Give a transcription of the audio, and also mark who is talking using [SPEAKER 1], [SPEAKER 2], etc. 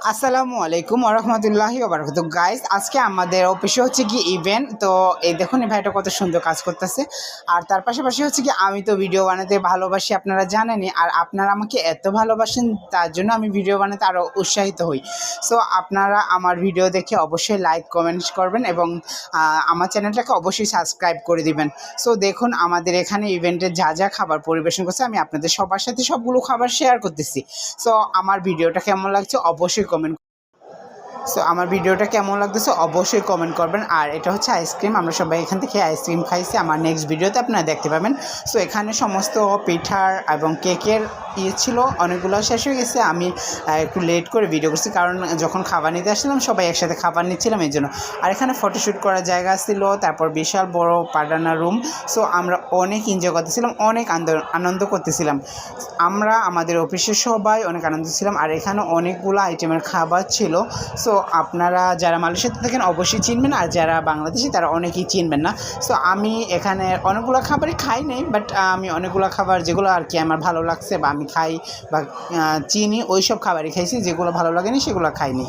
[SPEAKER 1] আসসালামু আলাইকুম ওরহমতুল্লাহি ওবারাকাতুহু। গাইস, আজকে আমাদের অফিসে হচ্ছে কি ইভেন্ট। তো এই দেখুন এই ভাইটা কত সুন্দর কাজ করতেছে। আর তার পাশাপাশি হচ্ছে কি আমি তো ভিডিও বানাতে ভালোবাসি, আপনারা জানেনই। আর আপনারা আমাকে এত ভালোবাসেন, তার জন্য আমি ভিডিও বানাতে আরও উৎসাহিত হই। সো আপনারা আমার ভিডিও দেখে অবশ্যই লাইক কমেন্টস করবেন এবং আমার চ্যানেলটাকে অবশ্যই সাবস্ক্রাইব করে দিবেন। সো দেখুন আমাদের এখানে ইভেন্টে যা যা খাবার পরিবেশন করছে, আমি আপনাদের সবার সাথে সবগুলো খাবার শেয়ার করতেছি। সো আমার ভিডিওটা কেমন লাগছে অবশ্যই কমেন্ট। সো আমার ভিডিওটা কেমন লাগতেছে অবশ্যই কমেন্ট করবেন। আর এটা হচ্ছে আইসক্রিম, আমরা সবাই এখান থেকে আইসক্রিম খাইছি। আমার নেক্সট ভিডিওতে আপনারা দেখতে পাবেন। সো এখানে সমস্ত পিঠার এবং কেকের ছিল, অনেকগুলো শেষ হয়ে গেছে। আমি একটু লেট করে ভিডিও করছি, কারণ যখন খাবার নিতে আসলাম সবাই একসাথে খাবার নিচ্ছিলাম এই জন্য। আর এখানে ফটোশ্যুট করার জায়গা ছিল, তারপর বিশাল বড় পাডানা রুম। সো আমরা অনেক এনজয় করতেছিলাম, অনেক আনন্দ করতেছিলাম। আমরা আমাদের অফিসের সবাই অনেক আনন্দ ছিলাম। আর এখানে অনেকগুলো আইটেমের খাবার ছিল। সো আপনারা যারা মালয়েশিয়াতে থাকেন অবশ্যই চিনবেন, আর যারা বাংলাদেশি তারা অনেকেই চিনবেন না। সো আমি এখানে অনেকগুলো খাবারই খাই নাই, বাট আমি অনেকগুলো খাবার যেগুলো আর কি আমার ভালো লাগছে বা আমি খাই বা চিনি, ওই সব খাবারই খাইছি। যেগুলো ভালো লাগেনি সেগুলো খাইনি।